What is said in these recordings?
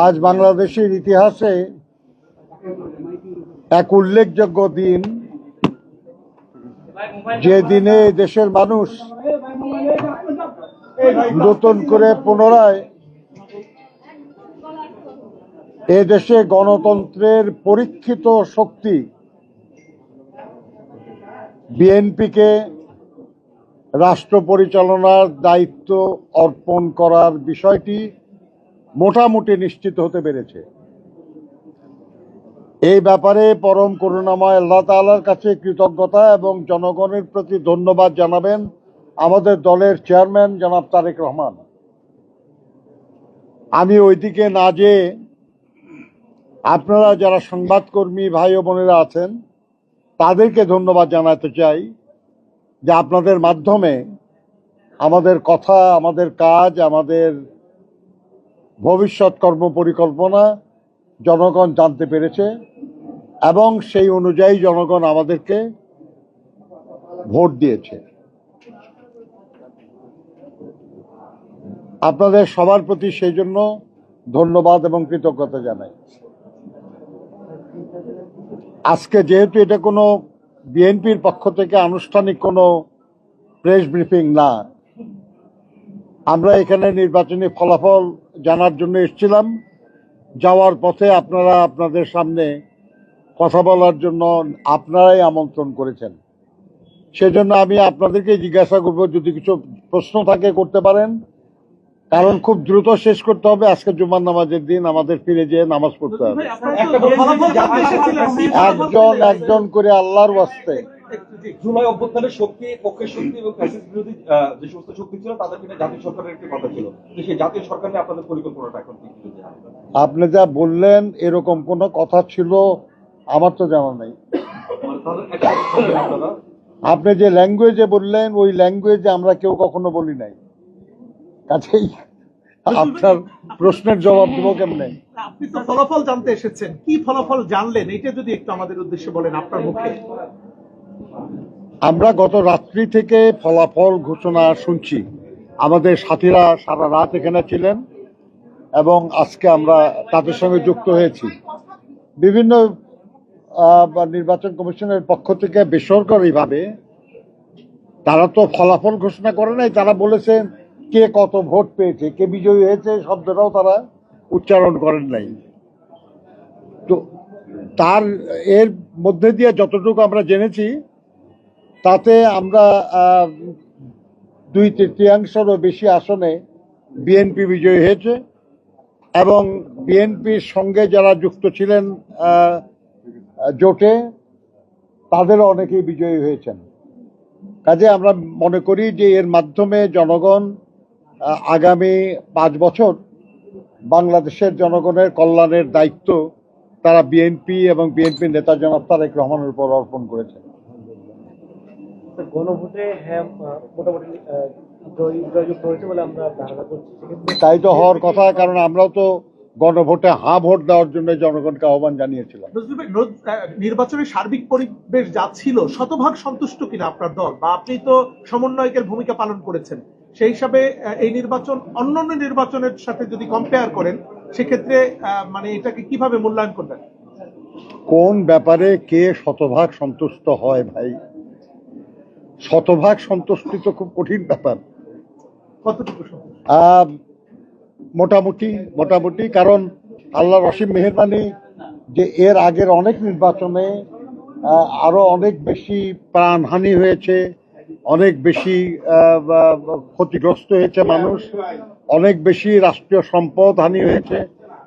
আজ বাংলাদেশের ইতিহাসে এক উল্লেখযোগ্য দিন, যে দিনে দেশের মানুষ নতুন করে পুনরায় এ দেশে গণতন্ত্রের পরীক্ষিত শক্তি বিএনপিকে রাষ্ট্র পরিচালনার দায়িত্ব অর্পণ করার বিষয়টি মোটামুটি নিশ্চিত হতে পেরেছে। এই ব্যাপারে পরম করুণাময় আল্লাহ তাআলার কাছে কৃতজ্ঞতা এবং জনগণের প্রতি ধন্যবাদ জানাবেন আমাদের দলের চেয়ারম্যান জনাব তারেক রহমান। আমি ওইদিকে না যেয়ে আপনারা যারা সংবাদকর্মী ভাই ও বোনেরা আছেন তাদেরকে ধন্যবাদ জানাতে চাই যে আপনাদের মাধ্যমে আমাদের কথা, আমাদের কাজ, আমাদের ভবিষ্যৎ কর্মপরিকল্পনা জনগণ জানতে পেরেছে এবং সেই অনুযায়ী জনগণ আমাদেরকে ভোট দিয়েছে। আপনাদের সবার প্রতি সেই জন্য ধন্যবাদ এবং কৃতজ্ঞতা জানাই। আজকে যেহেতু এটা কোনো বিএনপির পক্ষ থেকে আনুষ্ঠানিক কোনো প্রেস ব্রিফিং না, আমরা এখানে নির্বাচনী ফলাফল জানার জন্য এসেছিলাম। যাওয়ার পথে আপনারা আপনাদের সামনে কথা বলার জন্য আপনারাই আমন্ত্রণ করেছেন। সেজন্য আমি আপনাদেরকে জিজ্ঞাসা করব, যদি কিছু প্রশ্ন থাকে করতে পারেন, কারণ খুব দ্রুত শেষ করতে হবে। আজকে জুমার নামাজের দিন, আমাদের ফিরে যেয়ে নামাজ পড়তে হবে। একজন করে আল্লাহর ওয়াস্তে। জুলাই অভ্যুত্থানের শক্তি, পক্ষের শক্তি এবং ফ্যাসিস্ট বিরোধী যে সমস্ত শক্তি ছিল তাদের কিনা জাতীয় সরকারের একটি কথা ছিল, সেই জাতীয় সরকার নিয়ে আপনাদের পরিকল্পনাটা এখন কি? আপনি যা বললেন এরকম কোনো কথা ছিল আমার তো জানা নেই। আপনি যে ল্যাঙ্গুয়েজে বললেন ওই ল্যাঙ্গুয়েজে আমরা কেউ কখনো বলি নাই, কাছেই আপনার প্রশ্নের জবাব দেবো কেমনে? আপনি তো ফলাফল জানতে এসেছেন, কি ফলাফল জানলেন এটা যদি একটু আমাদের উদ্দেশ্যে বলেন আপনার মুখে। আমরা গত রাত্রি থেকে ফলাফল ঘোষণা শুনছি। আমাদের সাথীরা সারা রাত এখানে ছিলেন এবং আজকে আমরা তাদের সঙ্গে যুক্ত হয়েছি। বিভিন্ন নির্বাচন কমিশনের পক্ষ থেকে বেসরকারিভাবে তারা তো ফলাফল ঘোষণা করে নাই, তারা বলেছেন কে কত ভোট পেয়েছে, কে বিজয়ী হয়েছে, শব্দটাও তারা উচ্চারণ করেন নাই। তো তার এর মধ্যে দিয়ে যতটুকু আমরা জেনেছি তাতে আমরা 2/3 বেশি আসনে বিএনপি বিজয়ী হয়েছে এবং বিএনপির সঙ্গে যারা যুক্ত ছিলেন জোটে তাদেরও অনেকেই বিজয়ী হয়েছেন। কাজে আমরা মনে করি যে এর মাধ্যমে জনগণ আগামী 5 বছর বাংলাদেশের জনগণের কল্যাণের দায়িত্ব তারা বিএনপি এবং বিএনপির নেতা জনাব তারেক রহমানের উপর অর্পণ করেছেন। গণভোটে হ্যাঁ মোটামুটি জয়যুক্ত হয়েছে বলে আমরা ধারণা করছি। তাই তো হওয়ার কথা, কারণ আমরাও তো গণভোটে হ্যাঁ ভোট দেওয়ার জন্য জনগণকে আহ্বান জানিয়েছিলাম। নির্বাচনের সার্বিক পরিবেশ যা ছিল শতভাগ সন্তুষ্ট কিনা আপনার দল, বা আপনি তো সমন্বয়কের ভূমিকা পালন করেছেন, সেই হিসাবে এই নির্বাচন অন্যান্য নির্বাচনের সাথে যদি কম্পেয়ার করেন সেক্ষেত্রে মানে এটাকে কিভাবে মূল্যায়ন করবেন? কোন ব্যাপারে কে শতভাগ সন্তুষ্ট হয় ভাই? শতভাগ সন্তুষ্টি তো খুব কঠিন ব্যাপার। কতটুকু? মোটামুটি, কারণ আল্লাহর অসীম মেহেরবানি যে এর আগের অনেক নির্বাচনে আরো অনেক বেশি প্রাণহানি হয়েছে, অনেক বেশি ক্ষতিগ্রস্ত হয়েছে মানুষ, অনেক বেশি রাষ্ট্রীয় সম্পদ হানি হয়েছে।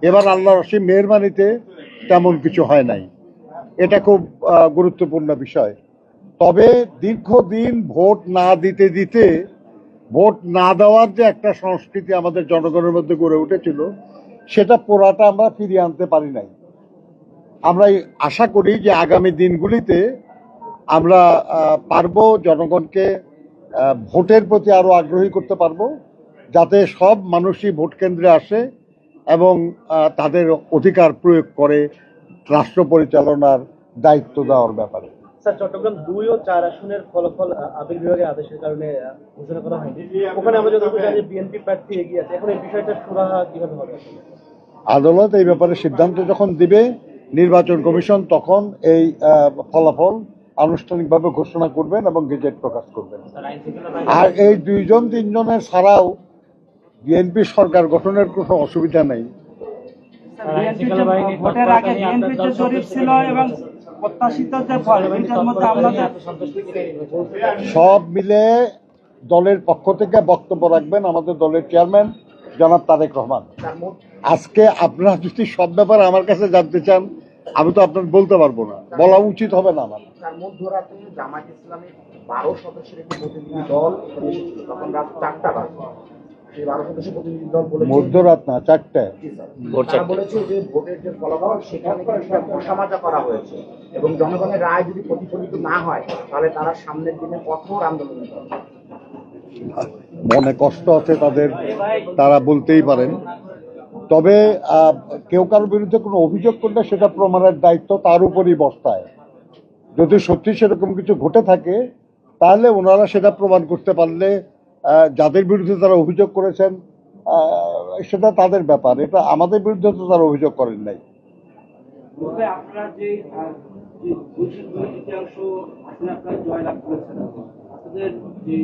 এবার আল্লাহর অসীম মেহেরবানিতে তেমন কিছু হয় নাই। এটা খুব গুরুত্বপূর্ণ বিষয়। তবে দীর্ঘদিন ভোট না দিতে ভোট না দেওয়ার যে একটা সংস্কৃতি আমাদের জনগণের মধ্যে গড়ে উঠেছিল, সেটা পুরাটা আমরা ফিরিয়ে আনতে পারি নাই। আমরা আশা করি যে আগামী দিনগুলিতে আমরা পারবো জনগণকে ভোটের প্রতি আরো আগ্রহী করতে পারবো, যাতে সব মানুষই ভোট কেন্দ্রে আসে এবং তাদের অধিকার প্রয়োগ করে রাষ্ট্র পরিচালনার দায়িত্ব দেওয়ার ব্যাপারে। স্যার, চট্টগ্রাম 2 ও 4 আসনের ফলাফল আপিল বিভাগের আদেশের কারণে ঘোষণা করা হয়নি। ওখানে আমরা যতটুকু জানি বিএনপি প্রার্থী এগিয়ে আছে। এখন এই বিষয়টা সুরাহা কিভাবে হবে? আদালত এই ব্যাপারে সিদ্ধান্ত যখন দিবে, নির্বাচন কমিশন তখন এই ফলাফল আনুষ্ঠানিকভাবে ঘোষণা করবেন এবং গেজেট প্রকাশ করবেন। আর এই 2-3 জনের ছাড়াও বিএনপি সরকার গঠনের কোনো অসুবিধা নেই। ভোটের আগে বিএনপির যে জরিপ ছিল এবং প্রত্যাশিত যে ফল, দুইটার মধ্যে আপনাদের সব মিলে দলের পক্ষ থেকে বক্তব্য রাখবেন আমাদের দলের চেয়ারম্যান জনাব তারেক রহমান। আজকে আপনারা যদি সব ব্যাপারে আমার কাছে জানতে চান, আমি তো আপনার বলতে পারবো না, বলা উচিত হবে না আমার। তার মধ্যরাতে জামায়াত ইসলামের 12 সদস্যের একটি প্রতিনিধি দল এখানে এসেছিল, তখন রাত 4টা বাজে। সেই 12 সদস্যের প্রতিনিধি দল বলেছে, মধ্যরাত না, 4টায়। তারা বলেছে যে ভোটের যে ফলাফল সেখানে কিছুটা ঘোষামাজা করা হয়েছে এবং জনগণের রায় যদি প্রতিফলিত না হয় তাহলে তারা সামনের দিনে কঠোর আন্দোলন করবে। মনে কষ্ট আছে তাদের, তারা বলতেই পারেন। তবে কেউ কারোর বিরুদ্ধে কোনো অভিযোগ করলে সেটা প্রমাণের দায়িত্ব তার উপরই বর্তায়। যদি সত্যি সেরকম কিছু ঘটে থাকে তাহলে ওনারা সেটা প্রমাণ করতে পারলে যাদের বিরুদ্ধে তারা অভিযোগ করেছেন সেটা তাদের ব্যাপার, এটা আমাদের বিরুদ্ধে তো তারা অভিযোগ করেন নাই। আপনারা যে তৃতীয়াংশ আসলে আপনারা জয়লাভ করেছেন, আপনাদের যে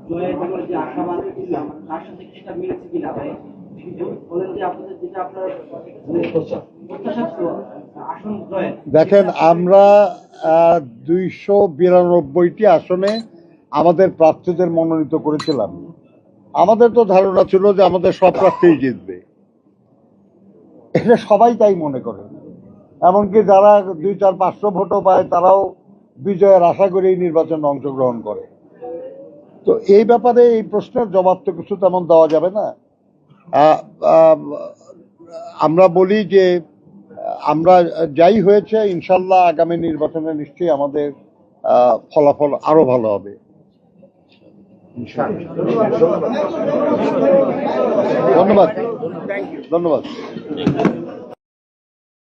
জয়ের ব্যাপারে যে আশাবাদ ছিল তার সাথে সেটা মিলেছে কিনা বলেন, যে আপনাদের যেটা আপনার প্রত্যাশা ছিল আসন জয়ের। দেখেন, আমরা 292টি আসনে আমাদের প্রার্থীদের মনোনীত করেছিলাম। আমাদের তো ধারণা ছিল যে আমাদের সব প্রার্থীই জিতবে, এটা সবাই তাই মনে করে। এমনকি যারা 200-500 ভোটও পায় তারাও বিজয়ের আশা করে এই নির্বাচনে অংশগ্রহণ করে। তো এই ব্যাপারে এই প্রশ্নের জবাব তো কিছু তেমন দেওয়া যাবে না। আমরা বলি যে আমরা যাই হয়েছে, ইনশাল্লাহ আগামী নির্বাচনে নিশ্চয়ই আমাদের ফলাফল আরো ভালো হবে। ধন্যবাদ।